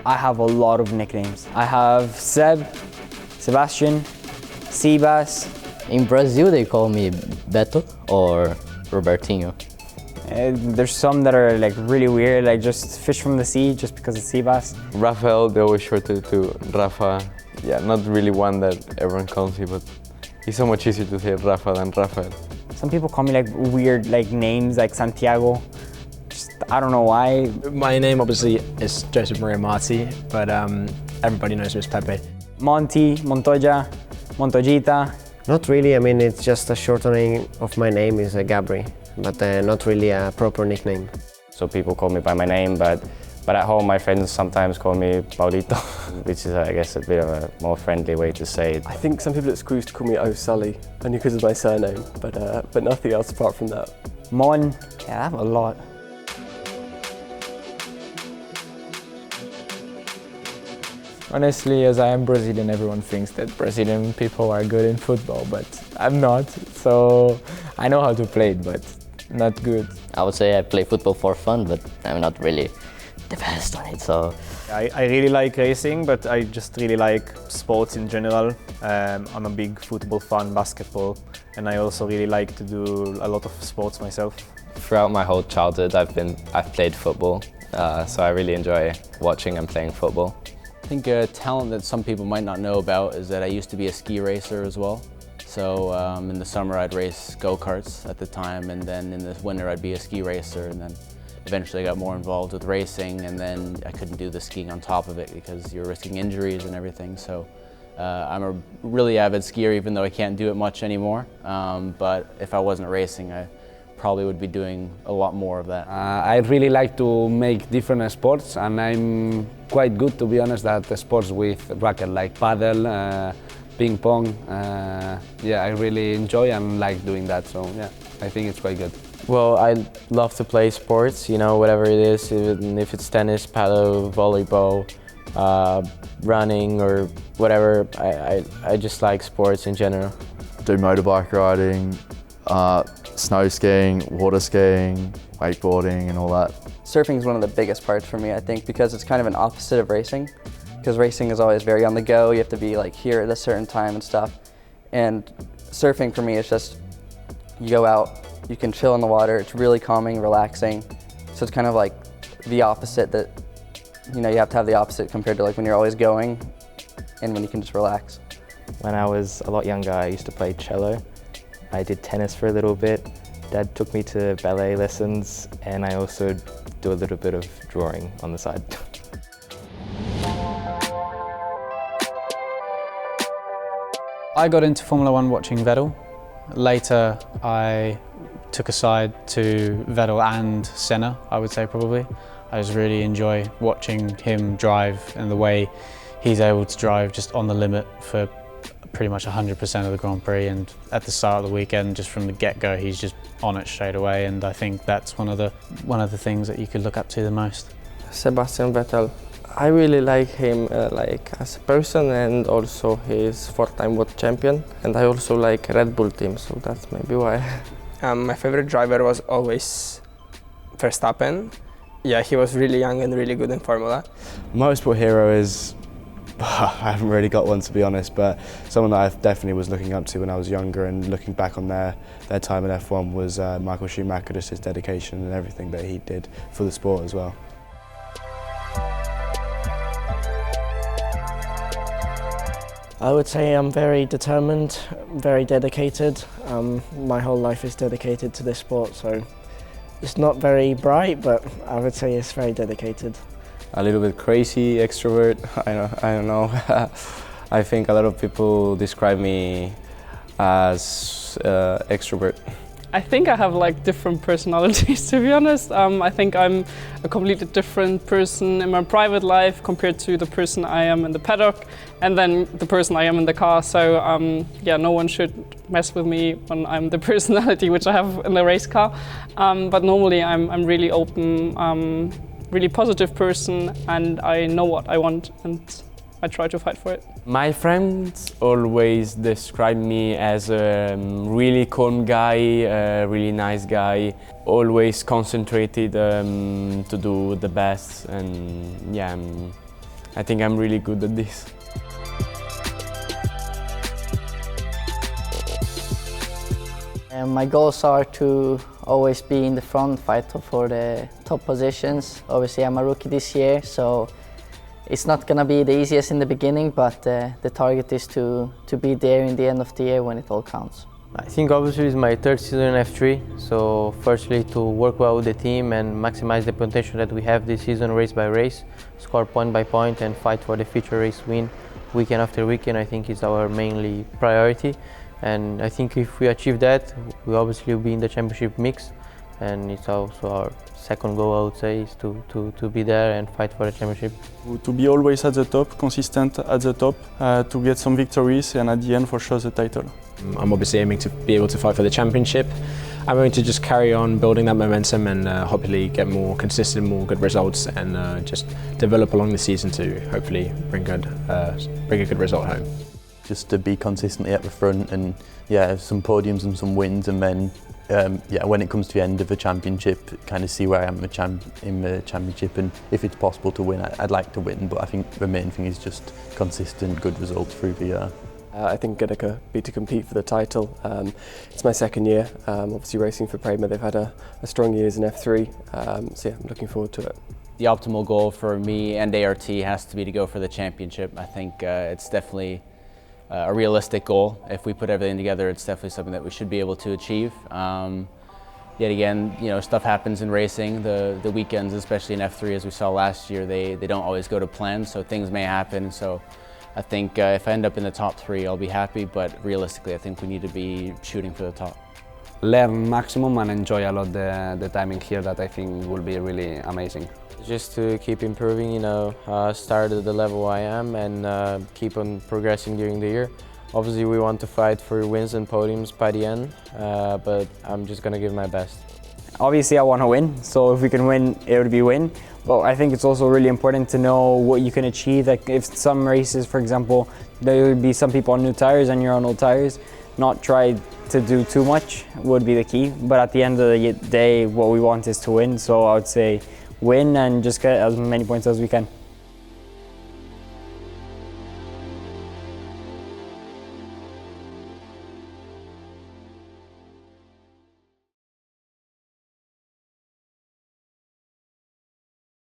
I have a lot of nicknames. I have Seb, Sebastian, Sebas. In Brazil, they call me Beto or Robertinho. There's some that are like really weird, like just fish from the sea, just because it's Sebas. Rafael, they always shorten it to Rafa. Yeah, not really one that everyone calls me, but it's so much easier to say Rafa than Rafael. Some people call me like weird like names, like Santiago. Just, I don't know why. My name obviously is Joseph Maria Marti, but everybody knows me as Pepe. Monty, Montoya, Montoyita. Not really, I mean, it's just a shortening of my name is Gabri, but not really a proper nickname. So people call me by my name, but at home my friends sometimes call me Paulito, which is I guess a bit of a more friendly way to say it. I think some people at school used to call me Oh Sully, only because of my surname, but nothing else apart from that. Mon, yeah, I have a lot. Honestly, as I am Brazilian, everyone thinks that Brazilian people are good in football, but I'm not. So I know how to play it, but not good. I would say I play football for fun, but I'm not really the best on it, so. I really like racing, but I just really like sports in general. I'm a big football fan, basketball, and I also really like to do a lot of sports myself. Throughout my whole childhood, I've played football, so I really enjoy watching and playing football. I think a talent that some people might not know about is that I used to be a ski racer as well. So in the summer I'd race go-karts at the time, and then in the winter I'd be a ski racer, and then eventually I got more involved with racing, and then I couldn't do the skiing on top of it because you're risking injuries and everything. So I'm a really avid skier, even though I can't do it much anymore. But if I wasn't racing, I probably would be doing a lot more of that. I really like to make different sports, and I'm quite good, to be honest, at the sports with racket, like paddle, ping pong. Yeah, I really enjoy and like doing that, so yeah, I think it's quite good. Well, I love to play sports, you know, whatever it is, even if it's tennis, paddle, volleyball, running or whatever. I just like sports in general. Do motorbike riding, snow skiing, water skiing, wakeboarding and all that. Surfing is one of the biggest parts for me, I think, because it's kind of an opposite of racing. Because racing is always very on the go, you have to be like here at a certain time and stuff. And surfing for me is just, you go out, you can chill in the water, it's really calming, relaxing. So it's kind of like the opposite that, you know, you have to have the opposite compared to like when you're always going and when you can just relax. When I was a lot younger, I used to play cello. I did tennis for a little bit. Dad took me to ballet lessons, and I also do a little bit of drawing on the side. I got into Formula One watching Vettel. Later, I took a side to Vettel and Senna, I would say probably. I just really enjoy watching him drive and the way he's able to drive just on the limit for pretty much 100% of the Grand Prix, and at the start of the weekend, just from the get-go, he's just on it straight away, and I think that's one of the things that you could look up to the most. Sebastian Vettel. I really like him like as a person, and also he's four-time world champion, and I also like Red Bull team, so that's maybe why. My favorite driver was always Verstappen. Yeah, he was really young and really good in Formula. Motorsport hero is, I haven't really got one to be honest, but someone that I definitely was looking up to when I was younger, and looking back on their time in F1 was Michael Schumacher, just his dedication and everything that he did for the sport as well. I would say I'm very determined, very dedicated. My whole life is dedicated to this sport, so it's not very bright, but I would say it's very dedicated. A little bit crazy, extrovert, I don't know. I think a lot of people describe me as extrovert. I think I have like different personalities, to be honest. I think I'm a completely different person in my private life compared to the person I am in the paddock, and then the person I am in the car. So yeah, no one should mess with me when I'm the personality which I have in the race car. But normally I'm really open, really positive person, and I know what I want, and I try to fight for it. My friends always describe me as a really calm guy, a really nice guy, always concentrated to do the best, and yeah, I think I'm really good at this. My goals are to always be in the front, fight for the top positions. Obviously I'm a rookie this year, so it's not going to be the easiest in the beginning, but the target is to be there in the end of the year when it all counts. I think obviously it's my third season in F3, so firstly to work well with the team and maximize the potential that we have this season race by race, score point by point and fight for the future race win weekend after weekend. I think is our mainly priority, and I think if we achieve that, we obviously will be in the championship mix, and it's also our second goal, I would say, is to be there and fight for the championship. To be always at the top, consistent at the top, to get some victories and at the end for sure the title. I'm obviously aiming to be able to fight for the championship. I'm going to just carry on building that momentum and hopefully get more consistent, more good results, and just develop along the season to hopefully bring a good result home. Just to be consistently at the front and some podiums and some wins, and then when it comes to the end of the championship, kind of see where I am in the championship, and if it's possible to win, I'd like to win, but I think the main thing is just consistent good results through the year. I think going to be to compete for the title. It's my second year, obviously racing for Prema. They've had a strong years in F3, so I'm looking forward to it. The optimal goal for me and ART has to be to go for the championship. I think it's definitely a realistic goal. If we put everything together, it's definitely something that we should be able to achieve. Yet again, stuff happens in racing. The weekends, especially in F3, as we saw last year, they don't always go to plan, so things may happen. So I think if I end up in the top 3, I'll be happy, but realistically, I think we need to be shooting for the top. Learn maximum and enjoy a lot the timing here, that I think will be really amazing. Just to keep improving, start at the level I am and keep on progressing during the year. Obviously, we want to fight for wins and podiums by the end, but I'm just going to give my best. Obviously, I want to win, so if we can win, it would be a win. But I think it's also really important to know what you can achieve. Like if some races, for example, there would be some people on new tires and you're on old tires, not try to do too much would be the key. But at the end of the day, what we want is to win. So I would say win and just get as many points as we can.